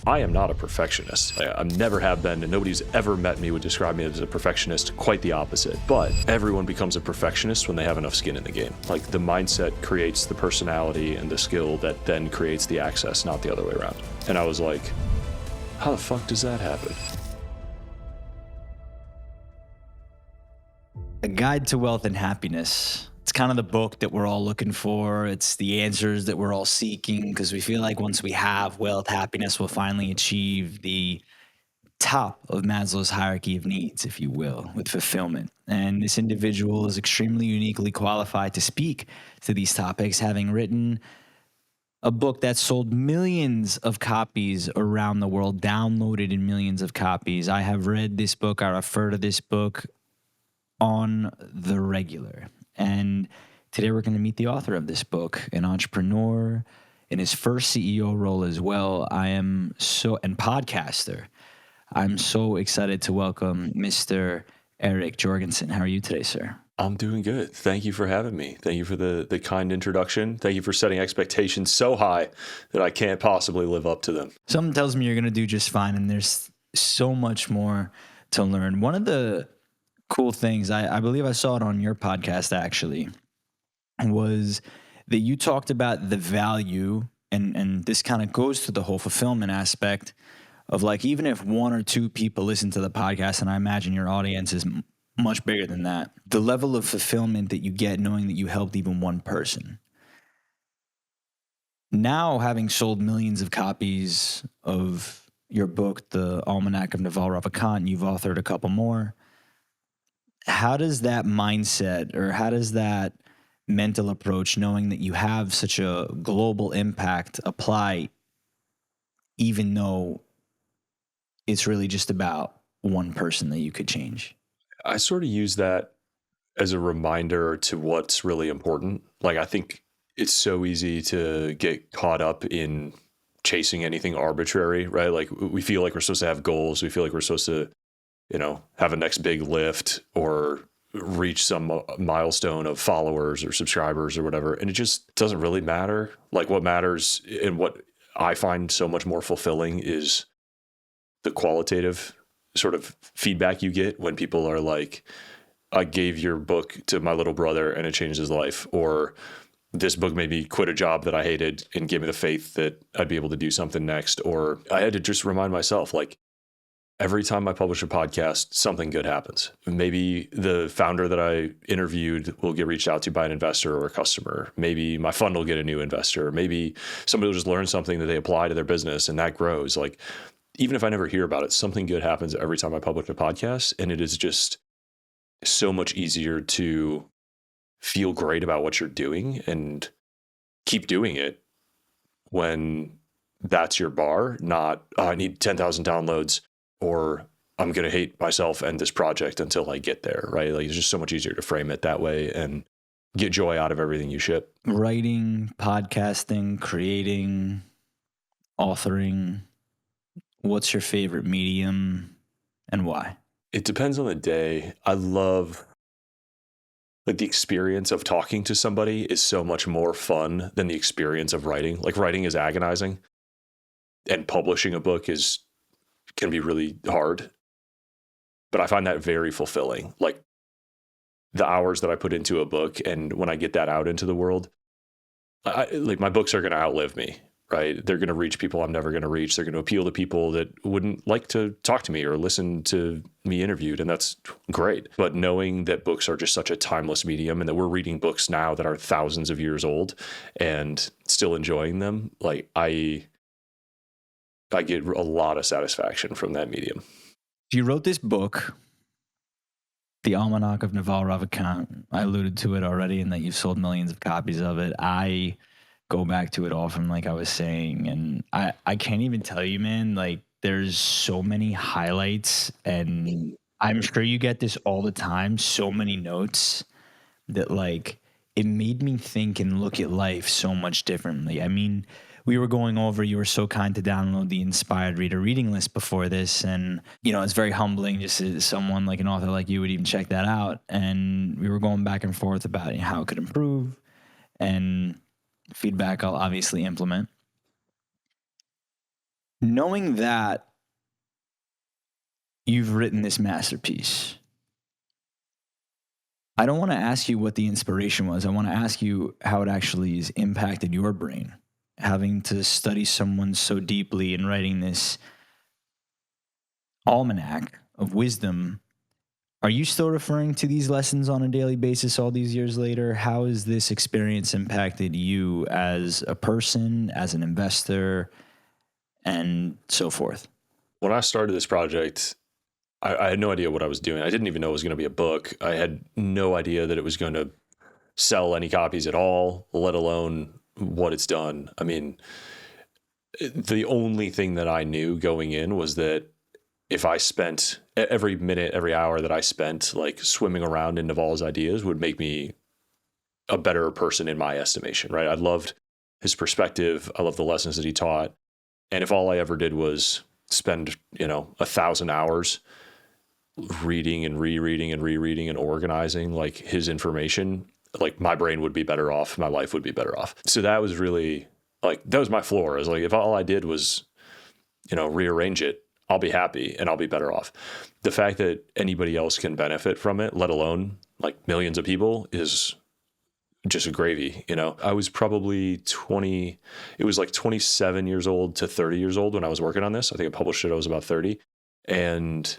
I am not a perfectionist. I never have been, and nobody's ever met me would describe me as a perfectionist. Quite the opposite. But everyone becomes a perfectionist when they have enough skin in the game. Like, the mindset creates the personality and the skill that then creates the access, not the other way around. And I was like, how the fuck does that happen? A Guide to Wealth and Happiness. It's kind of the book that we're all looking for. It's the answers that we're all seeking, because we feel like once we have wealth, happiness, we'll finally achieve the top of Maslow's hierarchy of needs, if you will, with fulfillment. And this individual is extremely uniquely qualified to speak to these topics, having written a book that sold millions of copies around the world, downloaded in millions of copies. I have read this book. I refer to this book on the regular. And today we're going to meet the author of this book, an entrepreneur in his first CEO role as well. And podcaster. I'm so excited to welcome Mr. Eric Jorgensen. How are you today, sir? I'm doing good. Thank you for having me. Thank you for the kind introduction. Thank you for setting expectations so high that I can't possibly live up to them. Something tells me you're going to do just fine, and there's so much more to learn. One of the cool things, I believe I saw it on your podcast actually, was that you talked about the value, and this kind of goes to the whole fulfillment aspect of, like, even if one or two people listen to the podcast, and I imagine your audience is much bigger than that, the level of fulfillment that you get knowing that you helped even one person. Now, having sold millions of copies of your book, the Almanac of Naval Ravikant, you've authored a couple more. How does that mindset, or how does that mental approach, knowing that you have such a global impact, apply, even though it's really just about one person that you could change? I sort of use that as a reminder to what's really important. Like, I think it's so easy to get caught up in chasing anything arbitrary, right? Like, we feel like we're supposed to have goals. We feel like we're supposed to, have a next big lift or reach some milestone of followers or subscribers or whatever. And it just doesn't really matter. Like, what matters and what I find so much more fulfilling is the qualitative sort of feedback you get when people are like, I gave your book to my little brother and it changed his life, or this book made me quit a job that I hated and gave me the faith that I'd be able to do something next. Or I had to just remind myself, like, every time I publish a podcast, something good happens. Maybe the founder that I interviewed will get reached out to by an investor or a customer. Maybe my fund will get a new investor. Maybe somebody will just learn something that they apply to their business and that grows. Like, even if I never hear about it, something good happens every time I publish a podcast. And it is just so much easier to feel great about what you're doing and keep doing it when that's your bar, not, I need 10,000 downloads, or I'm going to hate myself and this project until I get there, right? Like, it's just so much easier to frame it that way and get joy out of everything you ship. Writing, podcasting, creating, authoring. What's your favorite medium and why? It depends on the day. I love, like, the experience of talking to somebody is so much more fun than the experience of writing. Like, writing is agonizing, and publishing a book can be really hard. But I find that very fulfilling. Like, the hours that I put into a book, and when I get that out into the world, like, my books are going to outlive me, right? They're going to reach people I'm never going to reach. They're going to appeal to people that wouldn't like to talk to me or listen to me interviewed, and that's great. But knowing that books are just such a timeless medium, and that we're reading books now that are thousands of years old and still enjoying them, like, I get a lot of satisfaction from that medium. You wrote this book, The Almanac of Naval Ravikant. I alluded to it already, and that you've sold millions of copies of it. I go back to it often, like I was saying, and I can't even tell you, man, like, there's so many highlights, and I'm sure you get this all the time, so many notes that, like, it made me think and look at life so much differently. I mean, we were going over, you were so kind to download the Inspired Reader reading list before this. And, it's very humbling just as someone like an author like you would even check that out. And we were going back and forth about how it could improve, and feedback I'll obviously implement. Knowing that you've written this masterpiece, I don't want to ask you what the inspiration was. I want to ask you how it actually has impacted your brain, having to study someone so deeply and writing this almanac of wisdom. Are you still referring to these lessons on a daily basis all these years later? How has this experience impacted you as a person, as an investor, and so forth? When I started this project, I had no idea what I was doing. I didn't even know it was going to be a book. I had no idea that it was going to sell any copies at all, let alone what it's done. I mean, the only thing that I knew going in was that if I spent every minute, every hour that I spent like swimming around in Naval's ideas would make me a better person in my estimation, right? I loved his perspective. I loved the lessons that he taught. And if all I ever did was spend, 1,000 hours reading and rereading and rereading and organizing like his information, like my brain would be better off, my life would be better off. So that was really like, that was my floor. Is like, if all I did was, rearrange it, I'll be happy and I'll be better off. The fact that anybody else can benefit from it, let alone like millions of people, is just a gravy. I was probably 20, it was like 27 years old to 30 years old when I was working on this. I think I published it, I was about 30. And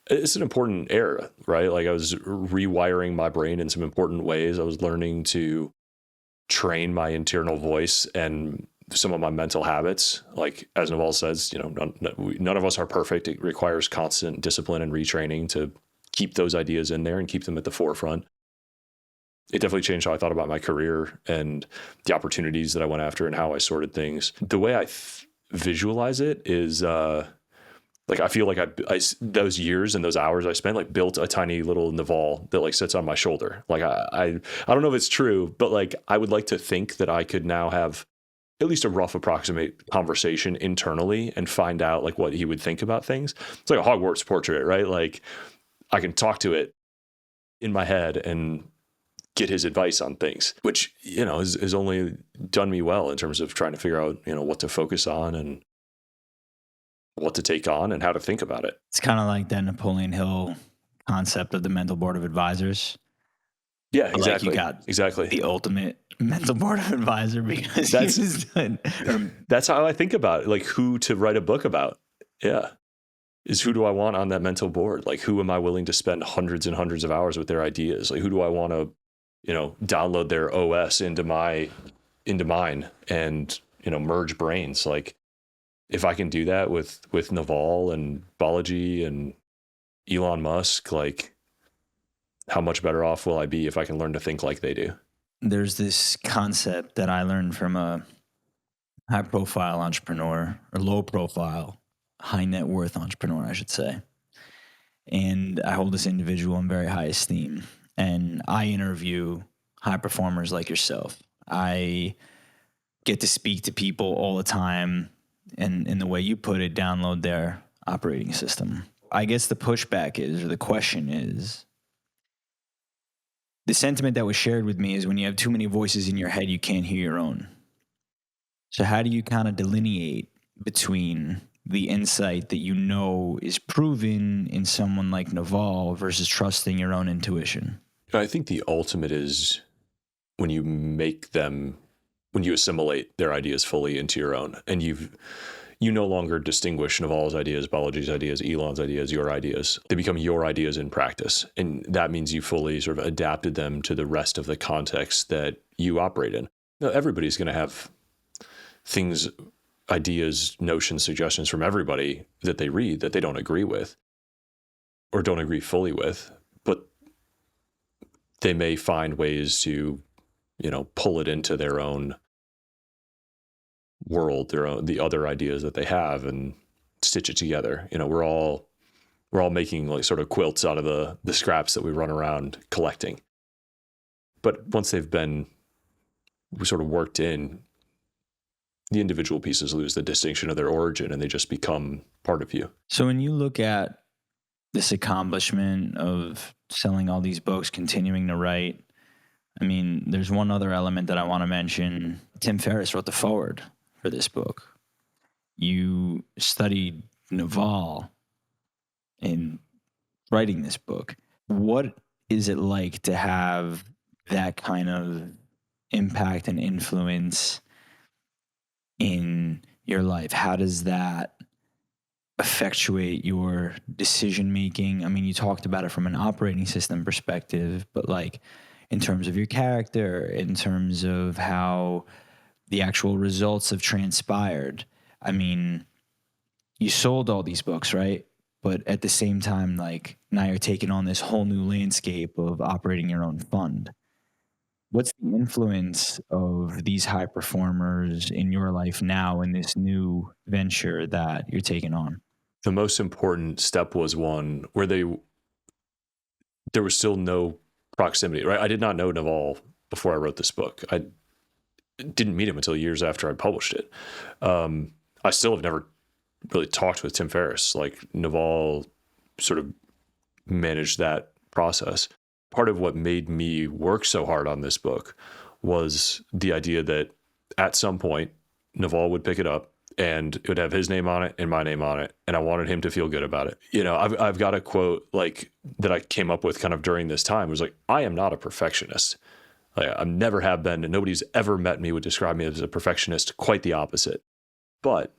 it's an important era, right? Like I was rewiring my brain in some important ways. I was learning to train my internal voice and some of my mental habits. Like as Naval says, none of us are perfect. It requires constant discipline and retraining to keep those ideas in there and keep them at the forefront. It definitely changed how I thought about my career and the opportunities that I went after and how I sorted things. The way I visualize it is, like I feel like I those years and those hours I spent like built a tiny little Naval that like sits on my shoulder. Like I don't know if it's true, but like I would like to think that I could now have at least a rough approximate conversation internally and find out like what he would think about things. It's like a Hogwarts portrait, right? Like I can talk to it in my head and get his advice on things, which, has only done me well in terms of trying to figure out, what to focus on and what to take on and how to think about it. It's kind of like that Napoleon Hill concept of the mental board of advisors. Yeah, But like you exactly. got Exactly. the ultimate mental board of advisor because That's how I think about it. Like who to write a book about. Yeah. Is who do I want on that mental board? Like who am I willing to spend hundreds and hundreds of hours with their ideas? Like who do I want to, download their OS into mine and, merge brains? Like if I can do that with Naval and Balaji and Elon Musk, like how much better off will I be if I can learn to think like they do? There's this concept that I learned from a high profile entrepreneur or low profile, high net worth entrepreneur, I should say. And I hold this individual in very high esteem. And I interview high performers like yourself. I get to speak to people all the time and in the way you put it, download their operating system. I guess the pushback is, or the question is, the sentiment that was shared with me is when you have too many voices in your head, you can't hear your own. So how do you kind of delineate between the insight that is proven in someone like Naval versus trusting your own intuition? I think the ultimate is when you when you assimilate their ideas fully into your own, and you no longer distinguish Naval's ideas, Balaji's ideas, Elon's ideas, your ideas. They become your ideas in practice. And that means you fully sort of adapted them to the rest of the context that you operate in. Now, everybody's going to have things, ideas, notions, suggestions from everybody that they read that they don't agree with or don't agree fully with, but they may find ways to, pull it into their own world, the other ideas that they have, and stitch it together. We're all making like sort of quilts out of the scraps that we run around collecting. But once they've been sort of worked in, the individual pieces lose the distinction of their origin and they just become part of you. So when you look at this accomplishment of selling all these books, continuing to write, I mean, there's one other element that I want to mention. Tim Ferriss wrote the foreword for this book. you studied Naval in writing this book. What is it like to have that kind of impact and influence in your life? How does that effectuate your decision making? I mean, you talked about it from an operating system perspective, but like in terms of your character, in terms of how the actual results have transpired. I mean, you sold all these books, right? But at the same time, like now you're taking on this whole new landscape of operating your own fund. What's the influence of these high performers in your life now in this new venture that you're taking on? The most important step was one where there was still no proximity, right? I did not know Naval before I wrote this book. I didn't meet him until years after I published it. I still have never really talked with Tim Ferriss. Like Naval sort of managed that process. Part of what made me work so hard on this book was the idea that at some point Naval would pick it up and it would have his name on it and my name on it, and I wanted him to feel good about it. You know, I've got a quote like that I came up with kind of during this time. It was like, I am not a perfectionist. Like, I never have been, and nobody's ever met me would describe me as a perfectionist. Quite the opposite. But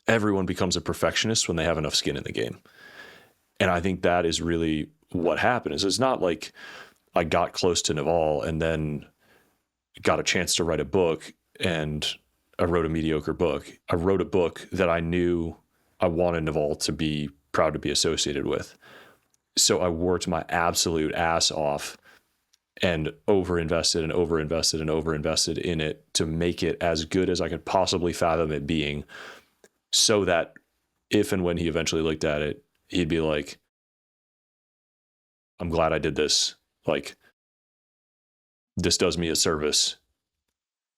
everyone becomes a perfectionist when they have enough skin in the game. And I think that is really what happened. Is it's not like I got close to Naval and then got a chance to write a book and I wrote a mediocre book. I wrote a book that I knew I wanted Naval to be proud to be associated with. So I worked my absolute ass off and overinvested and overinvested and overinvested in it to make it as good as I could possibly fathom it being, so that if and when he eventually looked at it, he'd be like, I'm glad I did this. Like, this does me a service.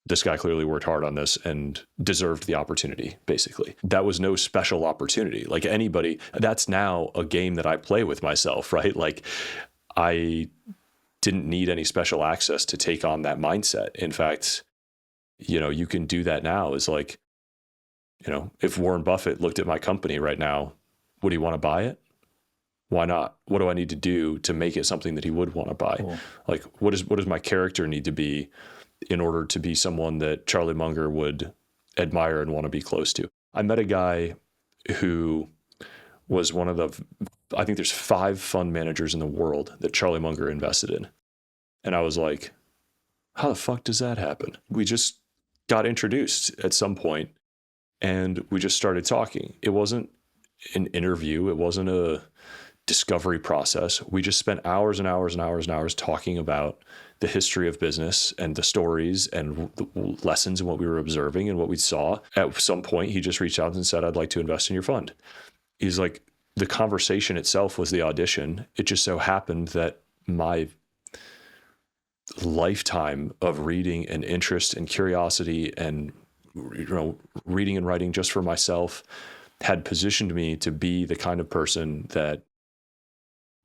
This guy clearly worked hard on this and deserved the opportunity, basically. That was no special opportunity. Like anybody, that's now a game that I play with myself, right? Like I didn't need any special access to take on that mindset. In fact, you know, you can do that now. Is like, you know, if Warren Buffett looked at my company right now, would he want to buy it? Why not? What do I need to do to make it something that he would want to buy? Cool. Like, what does my character need to be in order to be someone that Charlie Munger would admire and want to be close to? I met a guy who was one of the, I think there's 5 fund managers in the world that Charlie Munger invested in. And I was like, how the fuck does that happen? We just got introduced at some point and we just started talking. It wasn't an interview. It wasn't a discovery process. We just spent hours and hours and hours and hours talking about the history of business and the stories and the lessons and what we were observing and what we saw. At some point, he just reached out and said, I'd like to invest in your fund. He's like, the conversation itself was the audition. It just so happened that my lifetime of reading and interest and curiosity and, you know, reading and writing just for myself had positioned me to be the kind of person that,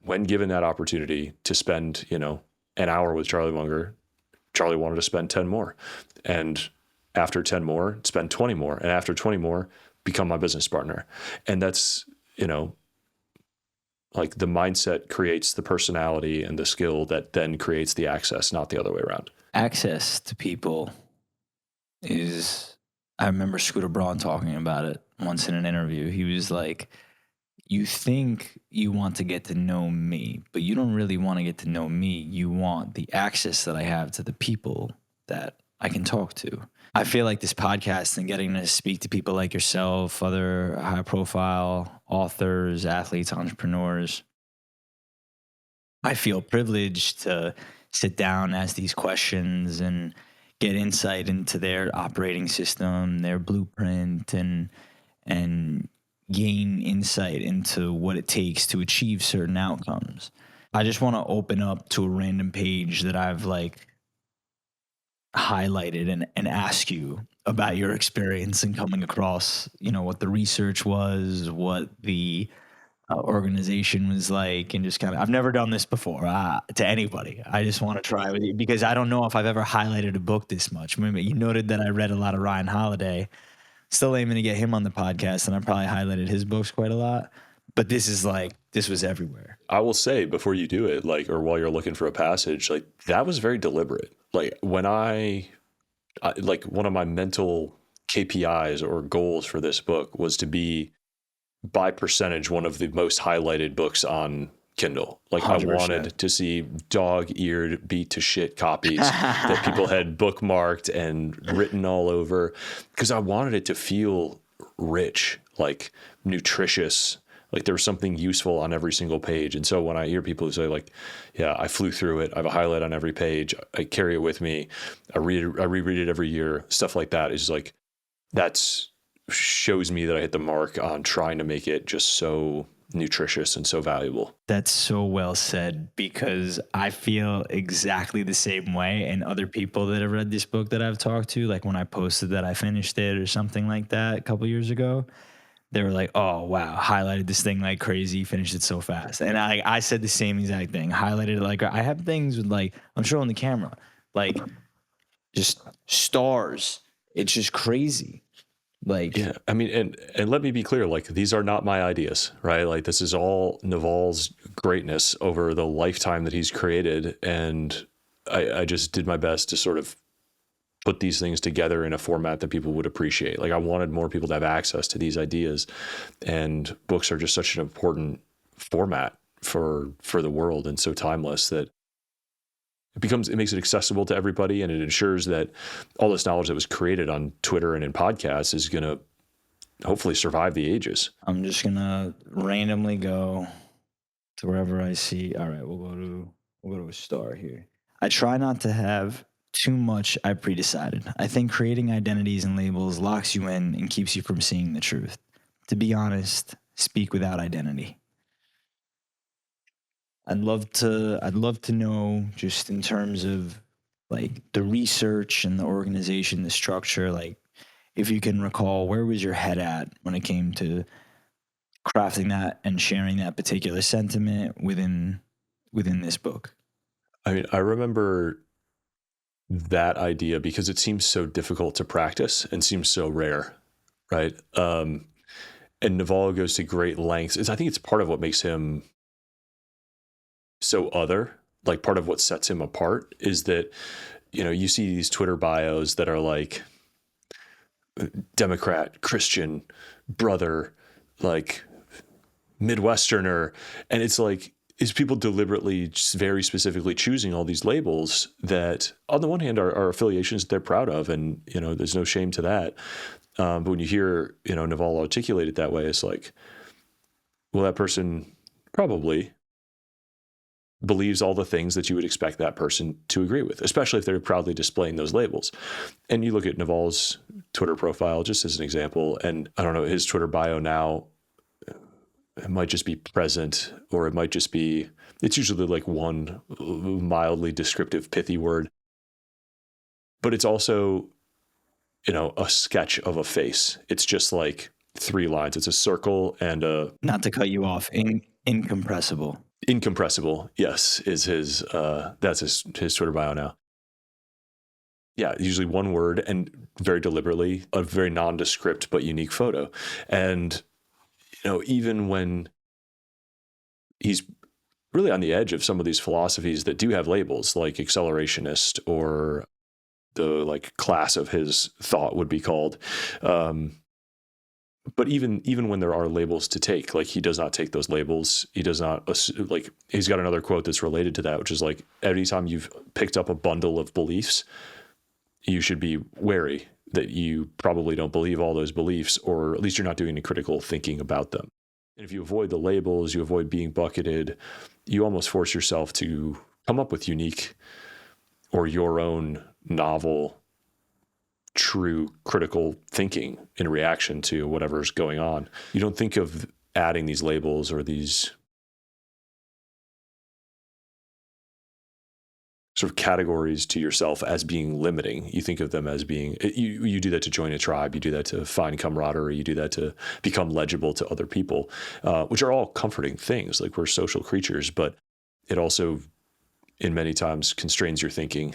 when given that opportunity to spend, you know, an hour with Charlie Munger, Charlie wanted to spend 10 more. And after 10 more, spend 20 more. And after 20 more, become my business partner. And that's, you know, like the mindset creates the personality and the skill that then creates the access, not the other way around. Access to people is, I remember Scooter Braun talking about it once in an interview. He was like, you think you want to get to know me, but you don't really want to get to know me. You want the access that I have to the people that I can talk to. I feel like this podcast and getting to speak to people like yourself, other high profile authors, athletes, entrepreneurs, I feel privileged to sit down, ask these questions and get insight into their operating system, their blueprint, and gain insight into what it takes to achieve certain outcomes. I just want to open up to a random page that I've like highlighted and ask you about your experience in coming across, you know, what the research was, what the organization was like, and just kind of, I've never done this before to anybody. I just want to try with you because I don't know if I've ever highlighted a book this much. Remember, you noted that I read a lot of Ryan Holiday. Still aiming to get him on the podcast, and I probably highlighted his books quite a lot. But this was everywhere. I will say before you do it, like, or while you're looking for a passage, like that was very deliberate. Like when like one of my mental KPIs or goals for this book was to be by percentage one of the most highlighted books on Kindle. Like 100%. I wanted to see dog-eared, beat to shit copies that people had bookmarked and written all over, because I wanted it to feel rich, like nutritious, like there was something useful on every single page. And so when I hear people who say like, yeah, I flew through it, I have a highlight on every page, I carry it with me, I reread it every year, stuff like that is like, that's shows me that I hit the mark on trying to make it just so nutritious and so valuable. That's so well said, because I feel exactly the same way. And other people that have read this book that I've talked to, like when I posted that I finished it or something like that a couple years ago, they were like, oh, wow, highlighted this thing like crazy, finished it so fast. And I said the same exact thing, highlighted it like, I have things with like, I'm showing the camera, like just stars. It's just crazy. Like, yeah, I mean, and let me be clear, like these are not my ideas, right? Like this is all Naval's greatness over the lifetime that he's created. And I just did my best to sort of put these things together in a format that people would appreciate. Like I wanted more people to have access to these ideas, and books are just such an important format for the world and so timeless that it makes it accessible to everybody, and it ensures that all this knowledge that was created on Twitter and in podcasts is going to hopefully survive the ages. I'm just going to randomly go to wherever I see. All right, we'll go to a star here. I try not to have too much I pre-decided. I think creating identities and labels locks you in and keeps you from seeing the truth. To be honest, speak without identity. I'd love to know, just in terms of like the research and the organization, the structure, like if you can recall, where was your head at when it came to crafting that and sharing that particular sentiment within this book? I mean, I remember that idea because it seems so difficult to practice and seems so rare, right? And Naval goes to great lengths. I think it's part of what makes him so other. Like part of what sets him apart is that, you know, you see these Twitter bios that are like Democrat, Christian, brother, like Midwesterner. And it's like, is people deliberately just very specifically choosing all these labels that on the one hand are affiliations that they're proud of. And, you know, there's no shame to that. But when you hear, you know, Naval articulate it that way, it's like, well, that person probably believes all the things that you would expect that person to agree with, especially if they're proudly displaying those labels. And you look at Naval's Twitter profile, just as an example, and I don't know, his Twitter bio now, it might just be present, or it might just be, it's usually like one mildly descriptive, pithy word. But it's also, you know, a sketch of a face. It's just like 3 lines. It's a circle and a... Not to cut you off, incompressible. Incompressible, yes, is his, that's his Twitter bio now. Yeah, usually one word, and very deliberately a very nondescript but unique photo. And, you know, even when he's really on the edge of some of these philosophies that do have labels, like accelerationist, or the like class of his thought would be called, but even when there are labels to take, like he does not take those labels. He does not, like, he's got another quote that's related to that, which is like, anytime you've picked up a bundle of beliefs, you should be wary that you probably don't believe all those beliefs, or at least you're not doing any critical thinking about them. And if you avoid the labels, you avoid being bucketed, you almost force yourself to come up with unique or your own novel, true critical thinking in reaction to whatever's going on. You don't think of adding these labels or these sort of categories to yourself as being limiting. You think of them as being, you do that to join a tribe, you do that to find camaraderie, you do that to become legible to other people, which are all comforting things. Like, we're social creatures, but it also in many times constrains your thinking,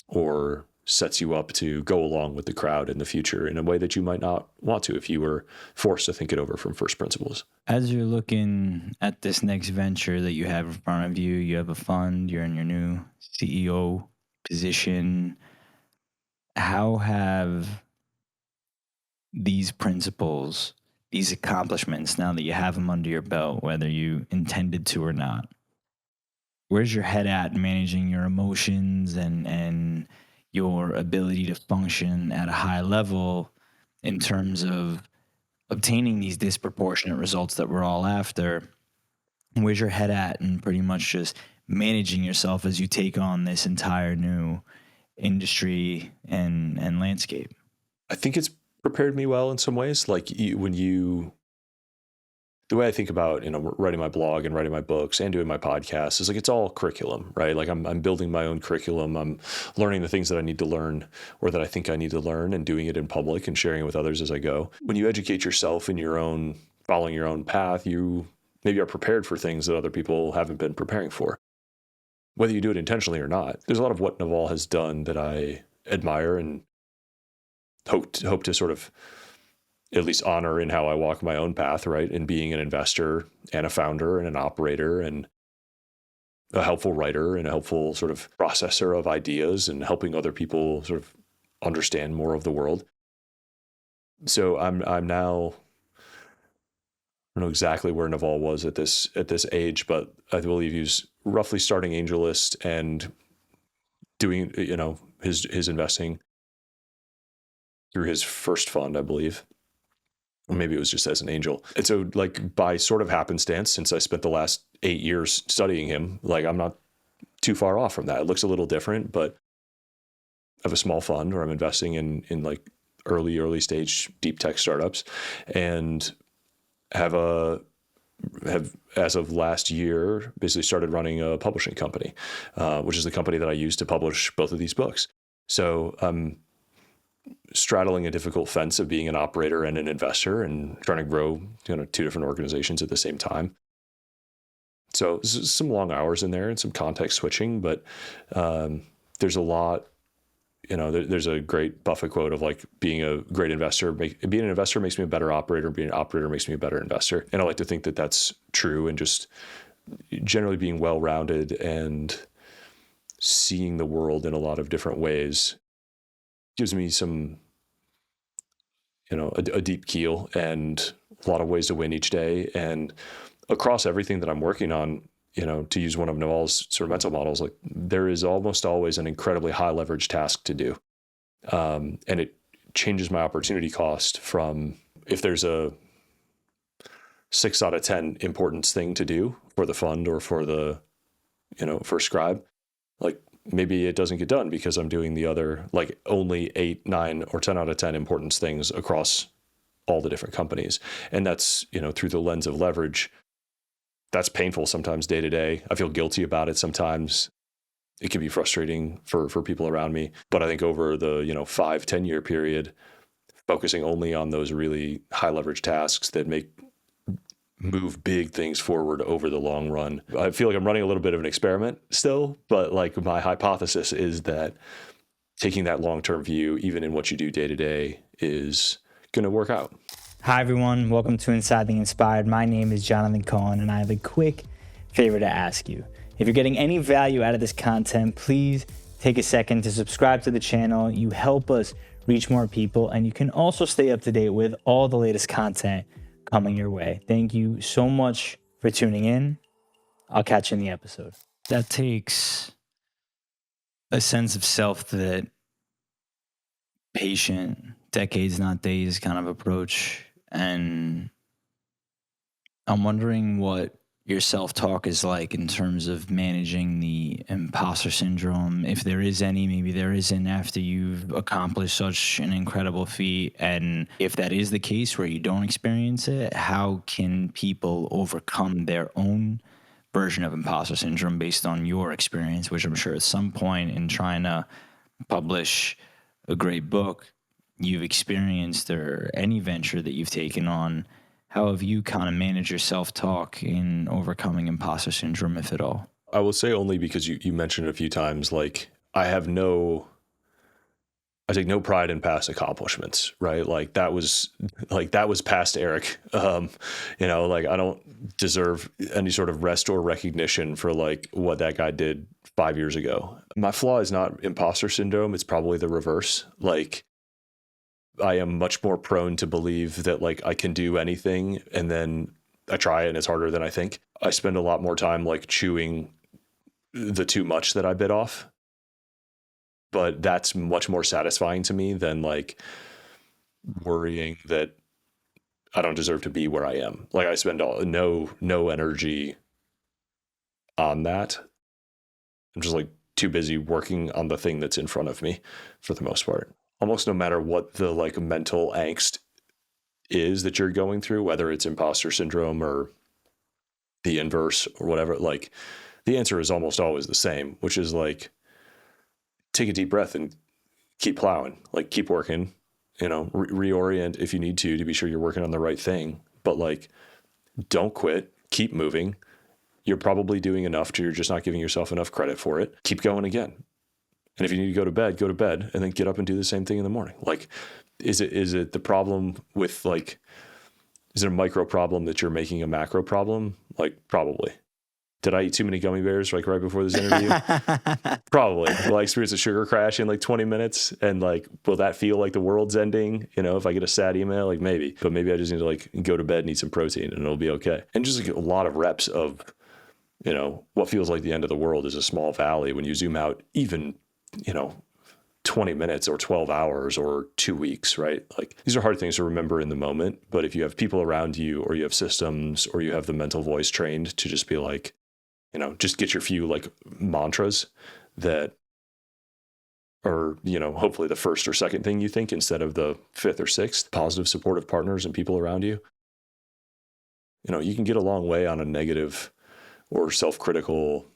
or sets you up to go along with the crowd in the future in a way that you might not want to if you were forced to think it over from first principles. As you're looking at this next venture that you have in front of you, you have a fund, you're in your new CEO position. How have these principles, these accomplishments, now that you have them under your belt, whether you intended to or not, where's your head at managing your emotions and your ability to function at a high level in terms of obtaining these disproportionate results that we're all after? Where's your head at and pretty much just managing yourself as you take on this entire new industry and landscape? I think it's prepared me well in some ways. Like the way I think about, writing my blog and writing my books and doing my podcast is like, it's all curriculum, right? Like I'm building my own curriculum. I'm learning the things that I need to learn or that I think I need to learn and doing it in public and sharing it with others as I go. When you educate yourself in following your own path, you maybe are prepared for things that other people haven't been preparing for, whether you do it intentionally or not. There's a lot of what Naval has done that I admire and hope to sort of at least honor in how I walk my own path, right? In being an investor and a founder and an operator and a helpful writer and a helpful sort of processor of ideas and helping other people sort of understand more of the world. So I'm now, I don't know exactly where Naval was at this age, but I believe he was roughly starting AngelList and doing, his investing through his first fund, I believe. Or maybe it was just as an angel. And so like by sort of happenstance, since I spent the last 8 years studying him, like I'm not too far off from that. It looks a little different, but I have a small fund where I'm investing in like early stage deep tech startups and have as of last year basically started running a publishing company, which is the company that I use to publish both of these books. So I'm straddling a difficult fence of being an operator and an investor and trying to grow, two different organizations at the same time. So some long hours in there and some context switching, but there's a lot, there's a great Buffett quote of like being a great investor, being an investor makes me a better operator, being an operator makes me a better investor. And I like to think that that's true, and just generally being well-rounded and seeing the world in a lot of different ways gives me some, a deep keel and a lot of ways to win each day. And across everything that I'm working on, to use one of Naval's sort of mental models, like there is almost always an incredibly high leverage task to do. And it changes my opportunity cost from, if there's a 6 out of 10 importance thing to do for the fund or for the, for Scribe, like maybe it doesn't get done because I'm doing the other, like only 8, 9, or 10 out of 10 importance things across all the different companies. And that's, through the lens of leverage. That's painful sometimes day to day. I feel guilty about it sometimes. It can be frustrating for people around me. But I think over the, 5-10 year period, focusing only on those really high leverage tasks that move big things forward over the long run. I feel like I'm running a little bit of an experiment still, but like my hypothesis is that taking that long-term view, even in what you do day to day, is going to work out. Hi, everyone. Welcome to Inside the Inspired. My name is Jonathan Cohen, and I have a quick favor to ask you. If you're getting any value out of this content, please take a second to subscribe to the channel. You help us reach more people, and you can also stay up to date with all the latest content coming your way. Thank you so much for tuning in. I'll catch you in the episode. That takes a sense of self that patient, decades, not days kind of approach. And I'm wondering what your self-talk is like in terms of managing the imposter syndrome, if there is any, maybe there isn't, after you've accomplished such an incredible feat. And if that is the case where you don't experience it, how can people overcome their own version of imposter syndrome based on your experience, which I'm sure at some point in trying to publish a great book you've experienced, or any venture that you've taken on? How have you kind of managed your self-talk in overcoming imposter syndrome, if at all? I will say only because you mentioned it a few times, like I have no I take no pride in past accomplishments, right? Like that was past Eric. Like I don't deserve any sort of rest or recognition for like what that guy did 5 years ago. My flaw is not imposter syndrome. It's probably the reverse. Like I am much more prone to believe that like I can do anything, and then I try it and it's harder than I think. I spend a lot more time like chewing the too much that I bit off. But that's much more satisfying to me than like worrying that I don't deserve to be where I am. Like I spend no energy on that. I'm just like too busy working on the thing that's in front of me for the most part. Almost no matter what the like mental angst is that you're going through, whether it's imposter syndrome or the inverse or whatever, like the answer is almost always the same, which is like, take a deep breath and keep plowing, like keep working, reorient if you need to be sure you're working on the right thing, but like, don't quit, keep moving. You're probably doing enough you're just not giving yourself enough credit for it. Keep going again. And if you need to go to bed and then get up and do the same thing in the morning. Like, is it the problem with like, is it a micro problem that you're making a macro problem? Like probably. Did I eat too many gummy bears like right before this interview? Probably. Will I experience a sugar crash in like 20 minutes? And like, will that feel like the world's ending? If I get a sad email, like maybe, but maybe I just need to like go to bed and eat some protein and it'll be okay. And just like a lot of reps of, what feels like the end of the world is a small valley when you zoom out even, 20 minutes or 12 hours or 2 weeks, right? Like these are hard things to remember in the moment, but if you have people around you or you have systems or you have the mental voice trained to just be like, just get your few like mantras that are, hopefully the first or second thing you think instead of the fifth or sixth. Positive, supportive partners and people around you. You can get a long way on a negative or self-critical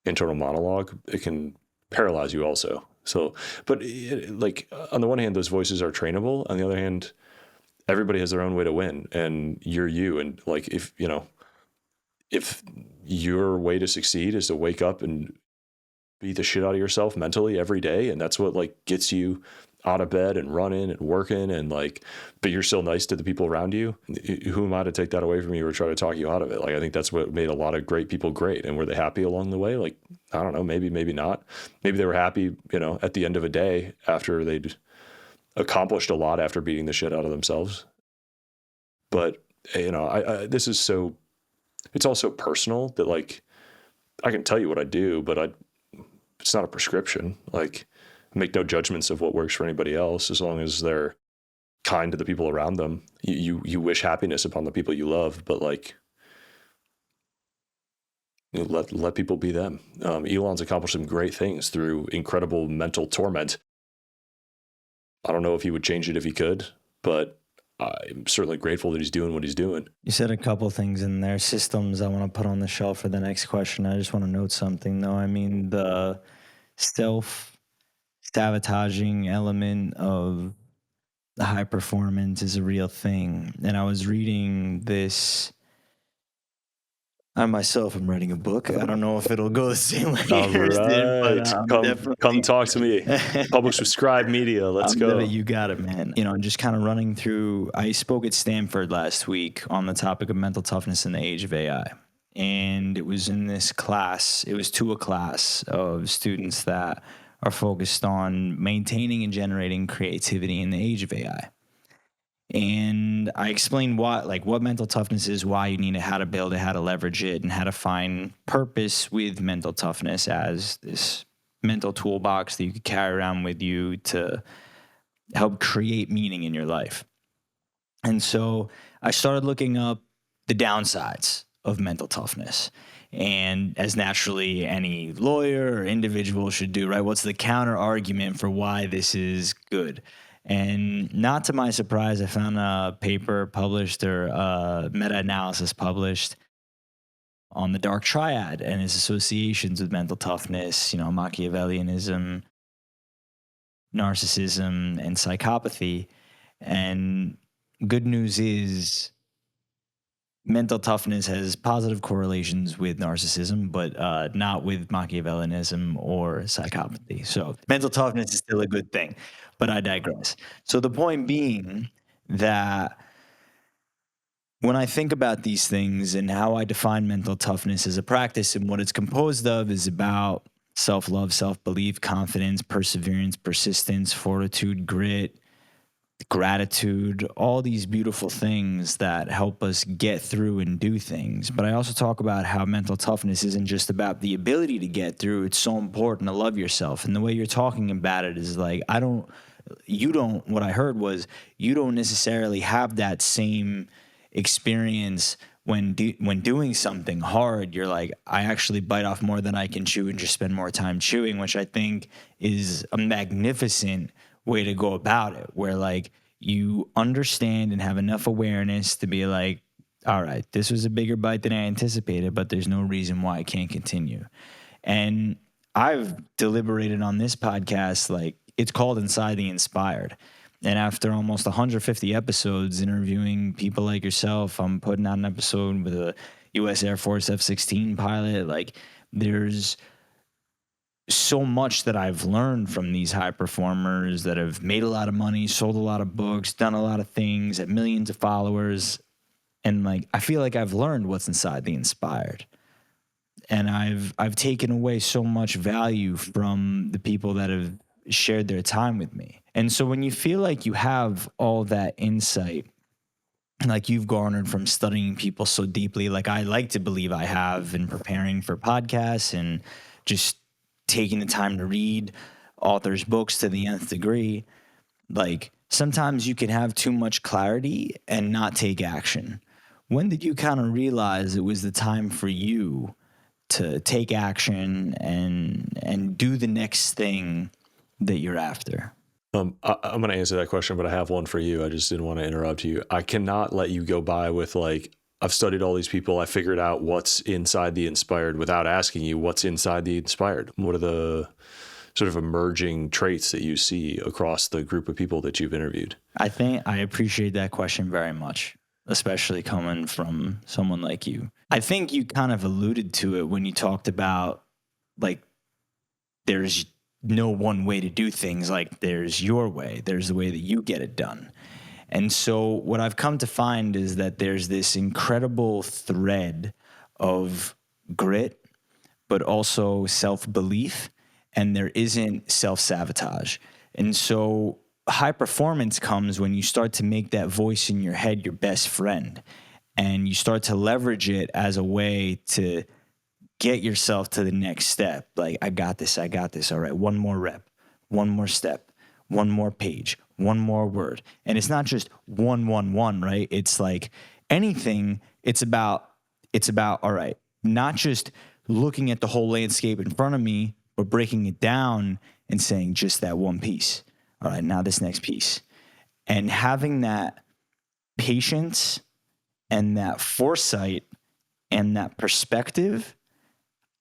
internal monologue. It can paralyze you also. So, but like on the one hand, those voices are trainable. On the other hand, everybody has their own way to win, and you're you. And like, if your way to succeed is to wake up and beat the shit out of yourself mentally every day, and that's what like gets you out of bed and running and working and like, but you're still nice to the people around you, who am I to take that away from you or try to talk you out of it? Like, I think that's what made a lot of great people great. And were they happy along the way? Like, I don't know, maybe not. Maybe they were happy, at the end of a day after they'd accomplished a lot after beating the shit out of themselves. But, this is so, it's also personal that like, I can tell you what I do, but it's not a prescription. Like, make no judgments of what works for anybody else, as long as they're kind to the people around them. You wish happiness upon the people you love, but like, let people be them. Elon's accomplished some great things through incredible mental torment. I don't know if he would change it if he could, but I'm certainly grateful that he's doing what he's doing. You said a couple things in there, systems I want to put on the shelf for the next question. I just want to note something though. I mean, the self-sabotaging element of the high performance is a real thing. And I was reading this. I myself am writing a book. I don't know if it'll go the same way yours did, but come talk to me. Publish with Scribe Media. Let's go. You got it, man. Just kind of running through. I spoke at Stanford last week on the topic of mental toughness in the age of AI. And it was in this class. It was to a class of students that are focused on maintaining and generating creativity in the age of AI. And I explained what mental toughness is, why you need it, how to build it, how to leverage it, and how to find purpose with mental toughness as this mental toolbox that you could carry around with you to help create meaning in your life. And so I started looking up the downsides of mental toughness. And as naturally any lawyer or individual should do, right? What's the counter argument for why this is good? And not to my surprise, I found a paper published or a meta-analysis published on the dark triad and its associations with mental toughness, Machiavellianism, narcissism, and psychopathy. And good news is mental toughness has positive correlations with narcissism, but not with Machiavellianism or psychopathy. So mental toughness is still a good thing, but I digress. So the point being that when I think about these things and how I define mental toughness as a practice and what it's composed of is about self-love, self-belief, confidence, perseverance, persistence, fortitude, grit, gratitude, all these beautiful things that help us get through and do things. But I also talk about how mental toughness isn't just about the ability to get through. It's so important to love yourself. And the way you're talking about it is like, what I heard was you don't necessarily have that same experience when doing something hard. You're like, I actually bite off more than I can chew and just spend more time chewing, which I think is a magnificent way to go about it, where like you understand and have enough awareness to be like, all right, this was a bigger bite than I anticipated, but there's no reason why I can't continue. And I've deliberated on this podcast, like it's called Inside the Inspired. And after almost 150 episodes interviewing people like yourself, I'm putting out an episode with a U.S. Air Force F-16 pilot. Like there's so much that I've learned from these high performers that have made a lot of money, sold a lot of books, done a lot of things, have millions of followers. And like, I feel like I've learned what's inside the inspired. And I've taken away so much value from the people that have shared their time with me. And so when you feel like you have all that insight, like you've garnered from studying people so deeply, like I like to believe I have in preparing for podcasts and just taking the time to read authors' books to the nth degree, like sometimes you can have too much clarity and not take action. When did you kind of realize it was the time for you to take action and do the next thing that you're after? I'm going to answer that question, but I have one for you. I just didn't want to interrupt you. I cannot let you go by with like, I've studied all these people. I figured out what's inside the inspired without asking you what's inside the inspired. What are the sort of emerging traits that you see across the group of people that you've interviewed? I think I appreciate that question very much, especially coming from someone like you. I think you kind of alluded to it when you talked about like there's no one way to do things. Like there's your way. There's the way that you get it done. And so what I've come to find is that there's this incredible thread of grit, but also self-belief, and there isn't self-sabotage. And so high performance comes when you start to make that voice in your head your best friend, and you start to leverage it as a way to get yourself to the next step. Like, I got this. All right, one more rep, one more step, one more page, one more word. And it's not just one, right? It's like anything, it's about, all right, not just looking at the whole landscape in front of me, but breaking it down and saying just that one piece. All right, now this next piece. And having that patience and that foresight and that perspective,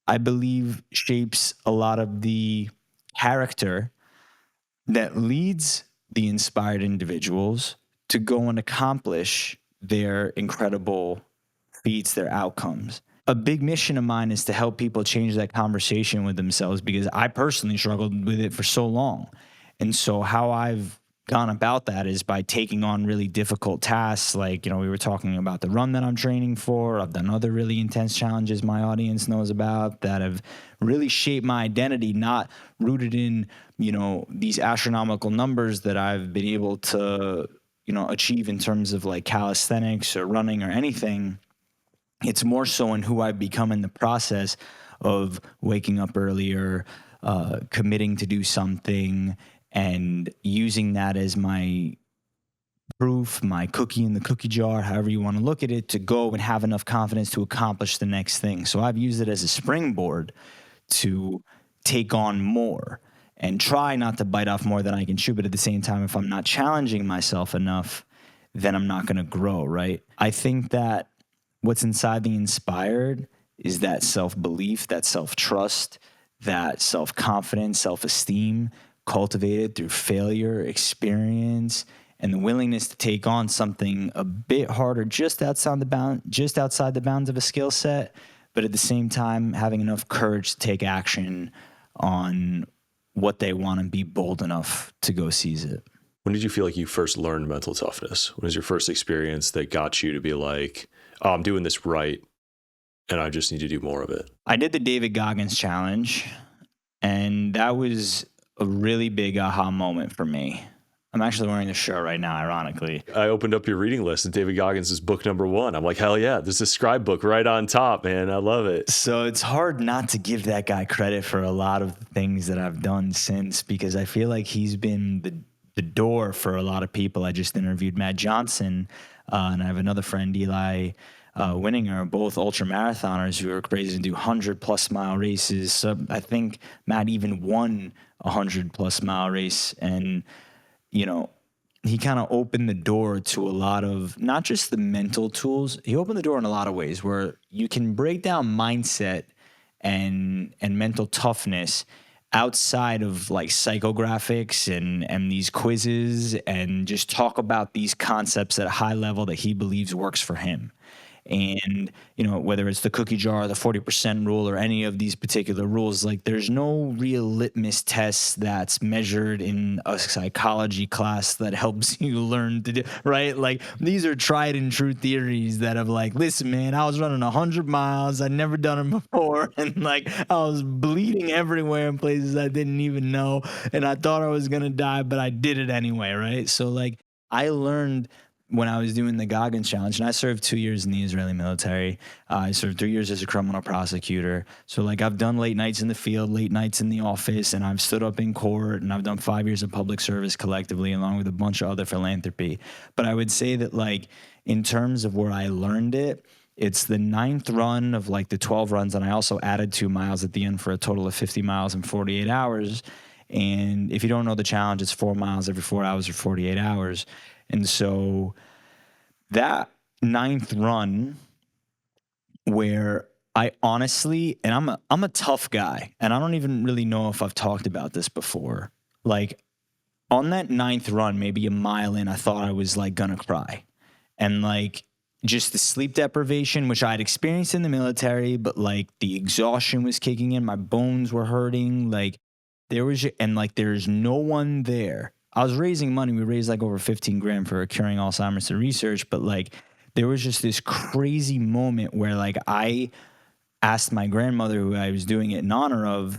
I believe, shapes a lot of the character that leads the inspired individuals to go and accomplish their incredible feats, their outcomes. A big mission of mine is to help people change that conversation with themselves, because I personally struggled with it for so long. And so how I've gone about that is by taking on really difficult tasks. Like, we were talking about the run that I'm training for. I've done other really intense challenges my audience knows about that have really shaped my identity, not rooted in, these astronomical numbers that I've been able to, achieve in terms of like calisthenics or running or anything. It's more so in who I've become in the process of waking up earlier, committing to do something, and using that as my proof, my cookie in the cookie jar, however you want to look at it, to go and have enough confidence to accomplish the next thing. So I've used it as a springboard to take on more and try not to bite off more than I can chew. But at the same time, if I'm not challenging myself enough, then I'm not going to grow, right? I think that what's inside the inspired is that self-belief, that self-trust, that self-confidence, self-esteem, cultivated through failure, experience, and the willingness to take on something a bit harder, just outside the bounds of a skill set, but at the same time having enough courage to take action on what they want and be bold enough to go seize it. When did you feel like you first learned mental toughness? When was your first experience that got you to be like, oh, I'm doing this right and I just need to do more of it? I did the David Goggins challenge, and that was a really big aha moment for me. I'm actually wearing the shirt right now, ironically. I opened up your reading list and David Goggins is book number 1. I'm like, hell yeah, there's a scribe book right on top, man. I love it. So it's hard not to give that guy credit for a lot of the things that I've done since, because I feel like he's been the door for a lot of people. I just interviewed Matt Johnson, and I have another friend, Eli Winninger, both ultra marathoners who are crazy to do 100+ mile races. So I think Matt even won a 100+ mile race, and you know, he kind of opened the door to a lot of not just the mental tools. He opened the door in a lot of ways where you can break down mindset and mental toughness outside of like psychographics and these quizzes, and just talk about these concepts at a high level that he believes works for him. And, you know, whether it's the cookie jar, the 40% rule, or any of these particular rules, like there's no real litmus test that's measured in a psychology class that helps you learn to do, right? Like these are tried and true theories that have like, listen, man, I was running 100 miles. I'd never done it before. And like, I was bleeding everywhere in places I didn't even know. And I thought I was going to die, but I did it anyway. Right. So like I learned when I was doing the Goggins challenge, and I served 2 years in the Israeli military. I served 3 years as a criminal prosecutor. So like I've done late nights in the field, late nights in the office, and I've stood up in court, and I've done 5 years of public service collectively, along with a bunch of other philanthropy. But I would say that like in terms of where I learned it, it's the 9th run of like the 12 runs. And I also added 2 miles at the end for a total of 50 miles in 48 hours. And if you don't know the challenge, it's 4 miles every 4 hours or 48 hours. And so that 9th run, where I honestly, and I'm a tough guy, and I don't even really know if I've talked about this before. Like on that 9th run, maybe a mile in, I thought I was like gonna cry. And like just the sleep deprivation, which I'd experienced in the military, but like the exhaustion was kicking in, my bones were hurting. Like there's no one there. I was raising money. We raised like over 15 grand for curing Alzheimer's through research. But like, there was just this crazy moment where like I asked my grandmother, who I was doing it in honor of,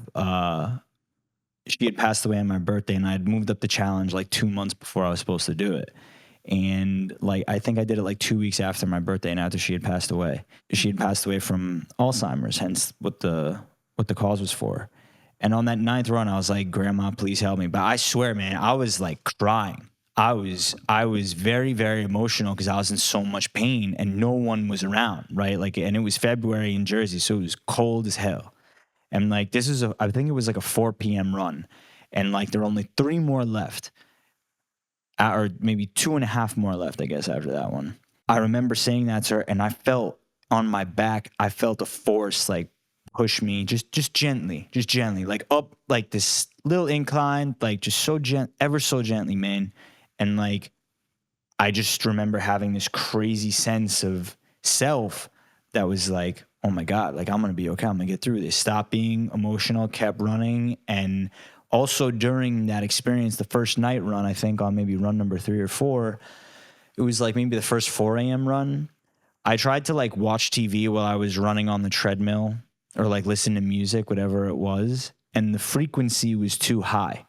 she had passed away on my birthday, and I had moved up the challenge like 2 months before I was supposed to do it. And like, I think I did it like 2 weeks after my birthday and after she had passed away. She had passed away from Alzheimer's, hence what the cause was for. And on that 9th run, I was like, Grandma, please help me. But I swear, man, I was like crying. I was very, very emotional because I was in so much pain and no one was around, right? Like, and it was February in Jersey, so it was cold as hell. And like, I think it was like a 4 p.m. run. And like, there were only 3 more left, or maybe 2.5 more left, I guess, after that one. I remember saying that to her, and I felt on my back, I felt a force like push me just gently, like up like this little incline, like just so ever so gently, man. And like, I just remember having this crazy sense of self that was like, oh my God, like I'm going to be okay. I'm going to get through this. Stop being emotional, kept running. And also during that experience, the first night run, I think on maybe run number 3 or 4, it was like maybe the first 4 a.m. run. I tried to like watch TV while I was running on the treadmill, or like listen to music, whatever it was. And the frequency was too high.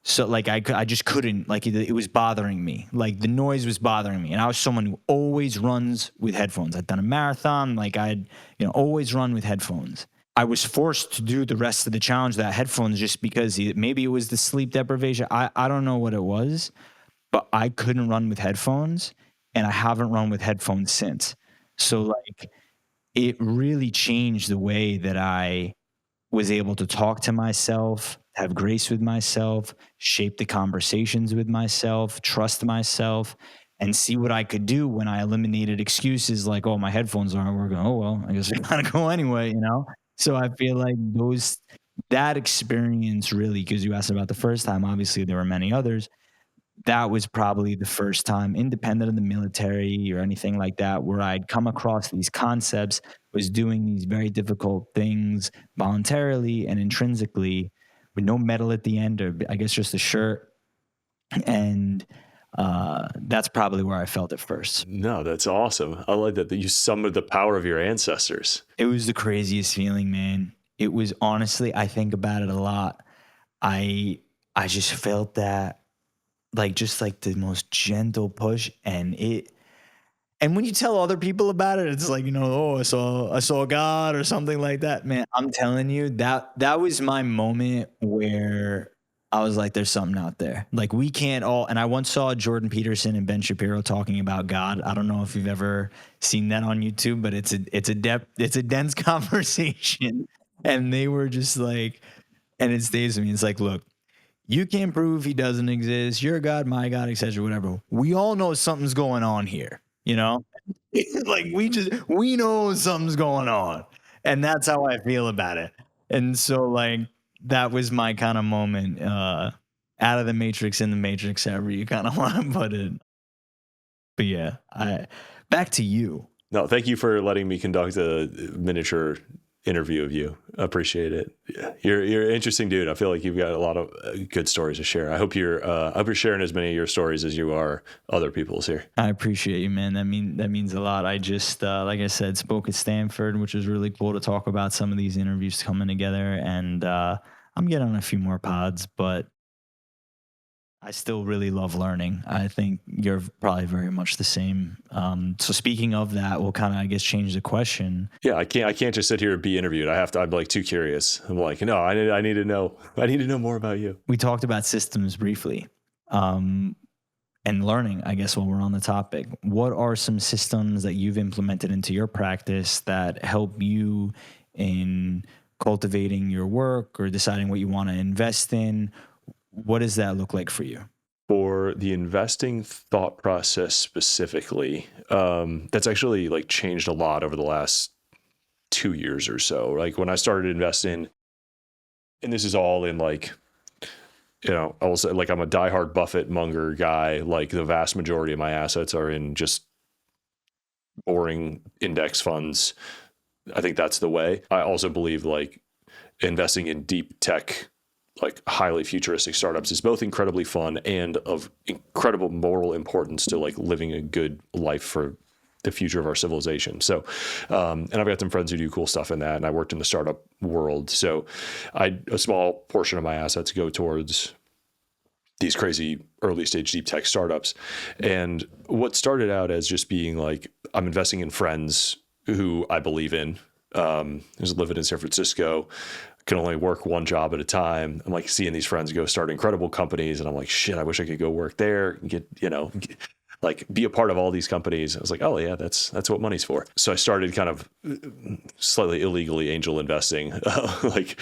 So like I just couldn't, like it was bothering me. Like the noise was bothering me. And I was someone who always runs with headphones. I'd done a marathon. Like I'd, always run with headphones. I was forced to do the rest of the challenge without headphones just because maybe it was the sleep deprivation. I don't know what it was, but I couldn't run with headphones, and I haven't run with headphones since. So like, it really changed the way that I was able to talk to myself, have grace with myself, shape the conversations with myself, trust myself, and see what I could do when I eliminated excuses like, oh, my headphones aren't working. Oh, well, I guess I gotta go anyway, So I feel like that experience really, because you asked about the first time, obviously there were many others. that was probably the first time, independent of the military or anything like that, where I'd come across these concepts, was doing these very difficult things voluntarily and intrinsically with no medal at the end, or I guess just a shirt. And that's probably where I felt it first. No, that's awesome. I like that you summoned the power of your ancestors. It was the craziest feeling, man. It was, honestly, I think about it a lot. I just felt that, like, just like the most gentle push, and when you tell other people about it, it's like, oh, I saw God or something like that. Man, I'm telling you, that was my moment where I was like, there's something out there. Like, we can't all, and I once saw Jordan Peterson and Ben Shapiro talking about God. I don't know if you've ever seen that on YouTube, but it's a dense conversation. And they were just like, and it stays with me. It's like, look, you can't prove he doesn't exist. You're God, my God, etc. Whatever. We all know something's going on here. Like, we know something's going on, and that's how I feel about it. And so, like, that was my kind of moment, out of the matrix, in the matrix, however you kind of want to put it. But yeah, back to you. No, thank you for letting me conduct a miniature interview of you. I appreciate it. Yeah, you're an interesting dude. I feel like you've got a lot of good stories to share. I hope you're sharing as many of your stories as you are other people's here. I appreciate you, man. That means a lot. I just, like I said, spoke at Stanford, which was really cool to talk about some of these interviews coming together. And I'm getting on a few more pods, but I still really love learning. I think you're probably very much the same. So speaking of that, we'll kind of, I guess, change the question. Yeah, I can't just sit here and be interviewed. I'm like too curious. I'm like, no, I need to know more about you. We talked about systems briefly, and learning, I guess, while we're on the topic. What are some systems that you've implemented into your practice that help you in cultivating your work or deciding what you want to invest in? What does that look like for you? For the investing thought process specifically, that's actually like changed a lot over the last 2 years or so. Like, when I started investing, and this is all in, like, I will say, like, I'm a diehard Buffett Munger guy. Like, the vast majority of my assets are in just boring index funds. I think that's the way. I also believe, like, investing in deep tech, like highly futuristic startups, is both incredibly fun and of incredible moral importance to, like, living a good life for the future of our civilization. So, and I've got some friends who do cool stuff in that, and I worked in the startup world. So a small portion of my assets go towards these crazy early stage deep tech startups. And what started out as just being like, I'm investing in friends who I believe in, who's living in San Francisco, can only work one job at a time. I'm like seeing these friends go start incredible companies, and I'm like, shit, I wish I could go work there and like be a part of all these companies. I was like, oh yeah, that's what money's for. So I started kind of slightly illegally angel investing, like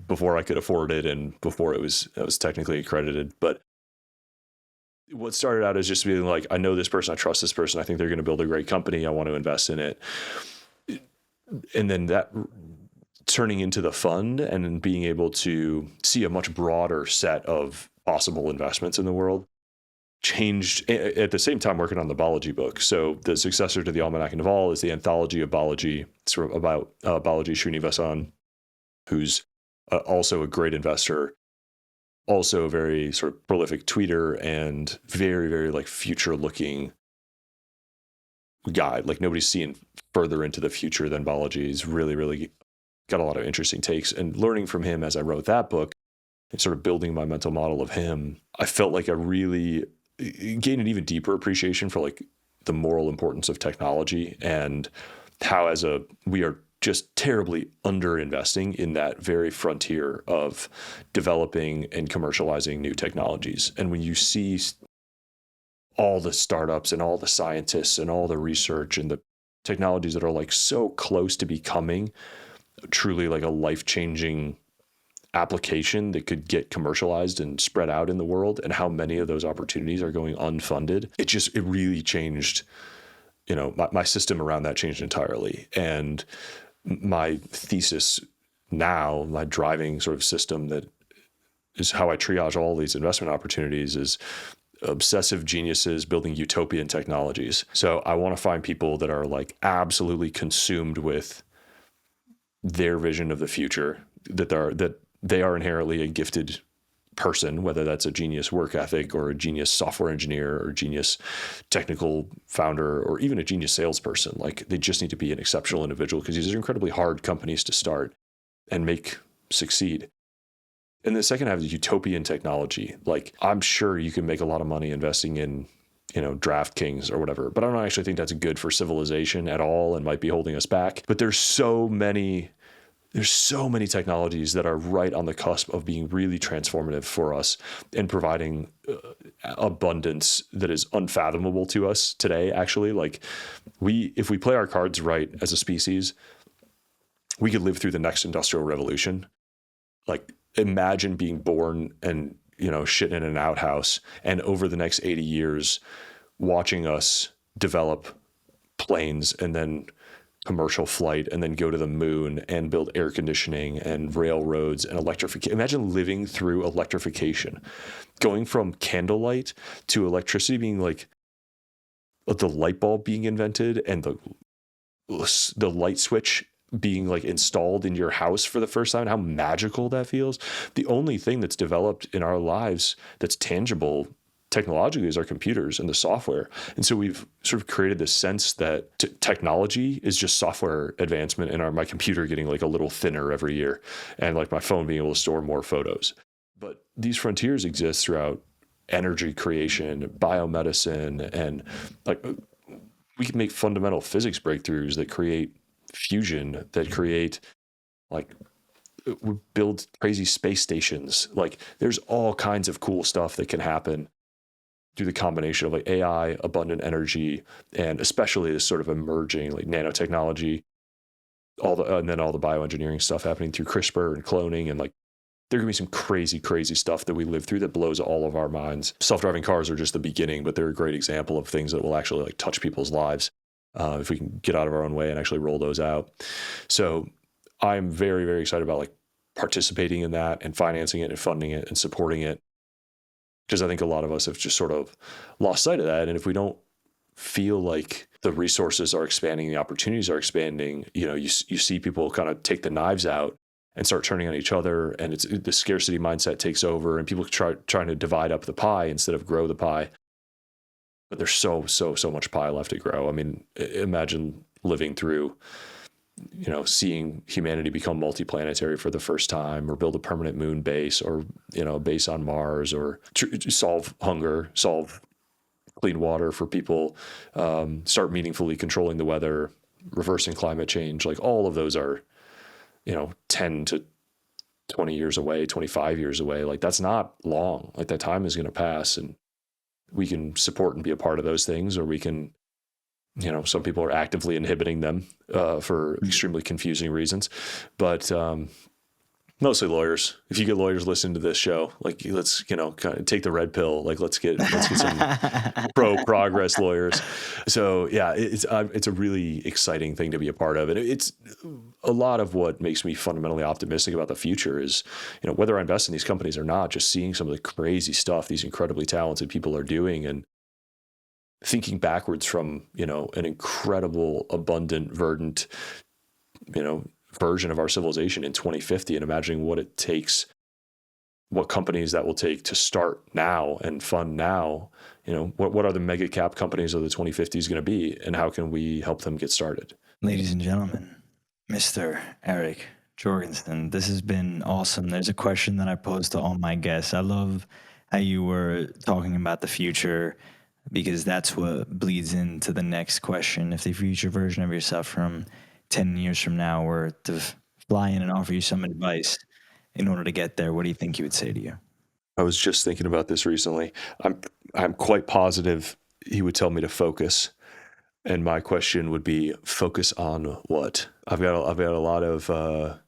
before I could afford it and before it was technically accredited. But what started out as just being like, I know this person, I trust this person, I think they're going to build a great company, I want to invest in it. And then that turning into the fund and then being able to see a much broader set of possible investments in the world changed, at the same time working on the Balaji book. So the successor to the Almanac of Naval is the anthology of Balaji, sort of about Balaji Srinivasan, who's also a great investor, also a very sort of prolific tweeter and very, very like future looking guy. Like, nobody's seeing further into the future than Balaji. He's really, really got a lot of interesting takes, and learning from him as I wrote that book and sort of building my mental model of him, I felt like I really gained an even deeper appreciation for like the moral importance of technology and how we are just terribly underinvesting in that very frontier of developing and commercializing new technologies. And when you see all the startups and all the scientists and all the research and the technologies that are like so close to becoming truly like a life-changing application that could get commercialized and spread out in the world, and how many of those opportunities are going unfunded, it really changed, my system around that changed entirely. And my thesis now, my driving sort of system that is how I triage all these investment opportunities, is obsessive geniuses building utopian technologies. So I want to find people that are like absolutely consumed with their vision of the future, that they are inherently a gifted person, whether that's a genius work ethic or a genius software engineer or a genius technical founder or even a genius salesperson. Like they just need to be an exceptional individual, because these are incredibly hard companies to start and make succeed. And the second half is utopian technology. Like I'm sure you can make a lot of money investing in, DraftKings or whatever, but I don't actually think that's good for civilization at all and might be holding us back. But there's so many technologies that are right on the cusp of being really transformative for us and providing abundance that is unfathomable to us today. Actually, like if we play our cards right as a species, we could live through the next industrial revolution. Like imagine being born and, shitting in an outhouse, and over the next 80 years, watching us develop planes and then commercial flight and then go to the moon and build air conditioning and railroads and electrification. Imagine living through electrification, going from candlelight to electricity being like the light bulb being invented and the light switch being like installed in your house for the first time. How magical that feels. The only thing that's developed in our lives that's tangible technologically is our computers and the software. And so we've sort of created this sense that technology is just software advancement, and my computer getting like a little thinner every year, and like my phone being able to store more photos. But these frontiers exist throughout energy creation, biomedicine, and like we can make fundamental physics breakthroughs that create fusion, that create like build crazy space stations. Like there's all kinds of cool stuff that can happen through the combination of like AI, abundant energy, and especially this sort of emerging like nanotechnology, and then all the bioengineering stuff happening through CRISPR and cloning. And like there can be some crazy, crazy stuff that we live through that blows all of our minds. Self-driving cars are just the beginning, but they're a great example of things that will actually like touch people's lives if we can get out of our own way and actually roll those out. So I'm very, very excited about like participating in that and financing it and funding it and supporting it, because I think a lot of us have just sort of lost sight of that. And if we don't feel like the resources are expanding, the opportunities are expanding, you see people kind of take the knives out and start turning on each other, and it's the scarcity mindset takes over, and people trying to divide up the pie instead of grow the pie. But there's so much pie left to grow. I mean, imagine living through, seeing humanity become multiplanetary for the first time, or build a permanent moon base, or, a base on Mars, or solve hunger, solve clean water for people, start meaningfully controlling the weather, reversing climate change. Like all of those are, 10 to 20 years away, 25 years away. Like that's not long. Like that time is going to pass, and we can support and be a part of those things, or we can, some people are actively inhibiting them for extremely confusing reasons. But mostly lawyers. If you get lawyers listening to this show, like let's, kind of take the red pill. Like let's get some pro-progress lawyers. So yeah, it's a really exciting thing to be a part of. And it's a lot of what makes me fundamentally optimistic about the future is, whether I invest in these companies or not, just seeing some of the crazy stuff these incredibly talented people are doing, and thinking backwards from, an incredible, abundant, verdant, version of our civilization in 2050, and imagining what it takes, what companies that will take to start now and fund now. What are the mega cap companies of the 2050s going to be, and how can we help them get started? Ladies and gentlemen, Mr. Eric Jorgensen, this has been awesome. There's a question that I pose to all my guests. I love how you were talking about the future, because that's what bleeds into the next question. If the future version of yourself from 10 years from now were to fly in and offer you some advice in order to get there, what do you think he would say to you? I was just thinking about this recently. I'm quite positive he would tell me to focus. And my question would be, focus on what? I've got a lot of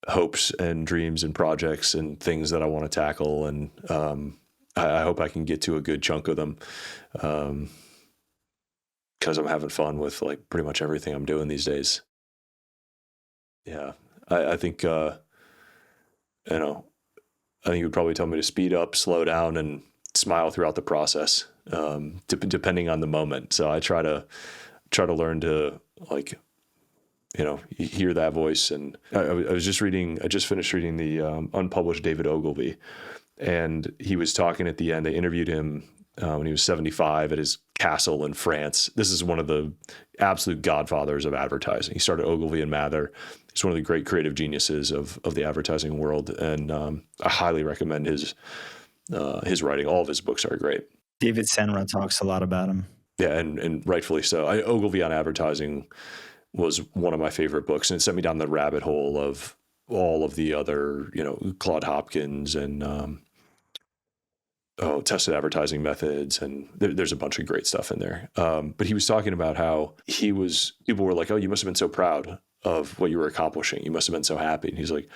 hopes and dreams and projects and things that I want to tackle. And I hope I can get to a good chunk of them. Because I'm having fun with like pretty much everything I'm doing these days. Yeah, I think I I think he would probably tell me to speed up, slow down, and smile throughout the process, depending on the moment. So I try to learn to, like, hear that voice. And I just finished reading the unpublished David Ogilvy, and he was talking at the end. They interviewed him when he was 75 at his castle in France. This is one of the absolute godfathers of advertising. He started Ogilvy and Mather. He's one of the great creative geniuses of the advertising world. And I highly recommend his writing. All of his books are great. David Senra talks a lot about him. Yeah, and rightfully so. Ogilvy on advertising was one of my favorite books, and it sent me down the rabbit hole of all of the other, Claude Hopkins and tested advertising methods, and there's a bunch of great stuff in there. But he was talking about how people were like, oh, you must have been so proud of what you were accomplishing. You must have been so happy. And he's like,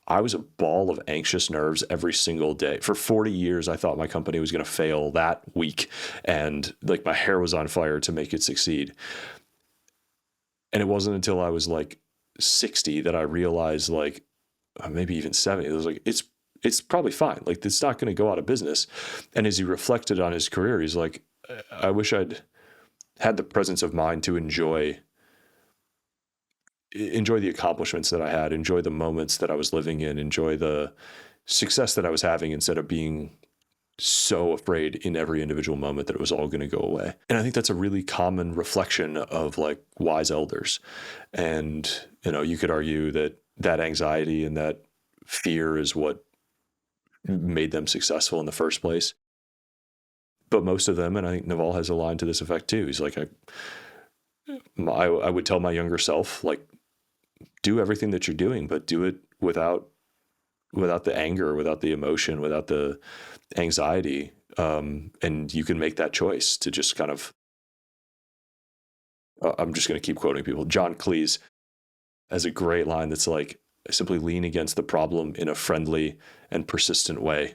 I was a ball of anxious nerves every single day. For 40 years, I thought my company was going to fail that week. And like my hair was on fire to make it succeed. And it wasn't until I was like 60 that I realized, like, maybe even 70, it was like, it's probably fine. Like, it's not going to go out of business. And as he reflected on his career, he's like, I wish I'd had the presence of mind to enjoy the accomplishments that I had, enjoy the moments that I was living in, enjoy the success that I was having, instead of being so afraid in every individual moment that it was all going to go away. And I think that's a really common reflection of like wise elders. And, you could argue that anxiety and that fear is what made them successful in the first place. But most of them, and I think Naval has a line to this effect too. He's like, I would tell my younger self, like, do everything that you're doing, but do it without the anger, without the emotion, without the anxiety. And you can make that choice to just kind of, I'm just going to keep quoting people. John Cleese has a great line that's like, simply lean against the problem in a friendly and persistent way.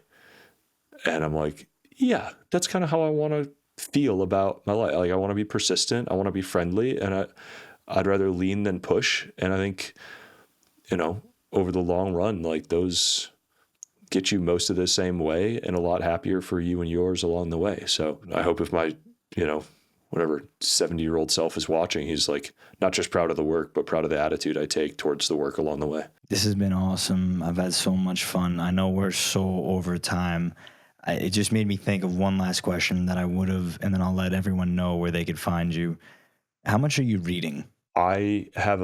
And I'm like, yeah, that's kind of how I want to feel about my life. Like, I want to be persistent. I want to be friendly, and I'd rather lean than push. And I think, over the long run, like, those get you most of the same way and a lot happier for you and yours along the way. So I hope if my, whatever 70-year-old self is watching, he's like, not just proud of the work, but proud of the attitude I take towards the work along the way. This has been awesome. I've had so much fun. I know we're so over time. It just made me think of one last question that I would have, and then I'll let everyone know where they could find you. How much are you reading? I have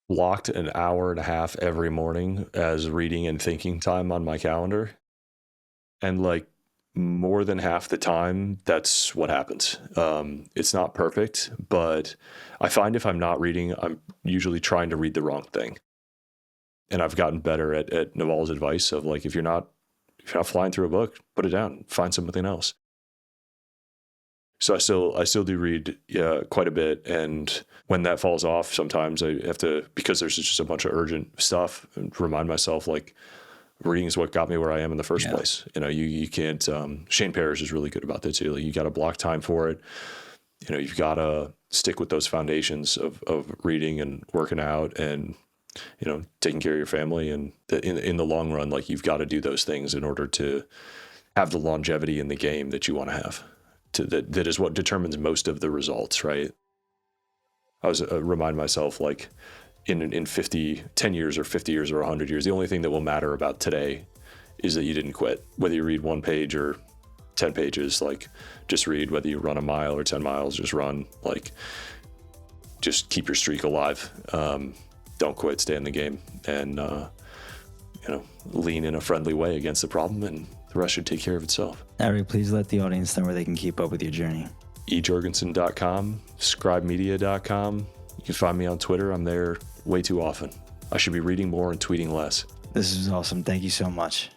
blocked an hour and a half every morning as reading and thinking time on my calendar. And like, more than half the time, that's what happens. It's not perfect, but I find if I'm not reading, I'm usually trying to read the wrong thing. And I've gotten better at Naval's advice of like, if you're not flying through a book, put it down, find something else. So I still do read quite a bit. And when that falls off, sometimes I have to, because there's just a bunch of urgent stuff, and remind myself, like, reading is what got me where I am in the first place. You can't, Shane Parrish is really good about that too. Like, you got to block time for it. You've got to stick with those foundations of reading and working out and, taking care of your family. And in the long run, like, you've got to do those things in order to have the longevity in the game that you want to have. That is what determines most of the results, right? I was remind myself, like, in 10 years or 50 years or 100 years, the only thing that will matter about today is that you didn't quit. Whether you read 1 page or 10 pages, like, just read. Whether you run a mile or 10 miles, just run. Like, just keep your streak alive. Don't quit, stay in the game, and, lean in a friendly way against the problem, and the rest should take care of itself. Eric, please let the audience know where they can keep up with your journey. ejorgensen.com, scribemedia.com. You can find me on Twitter. I'm there way too often. I should be reading more and tweeting less. This is awesome. Thank you so much.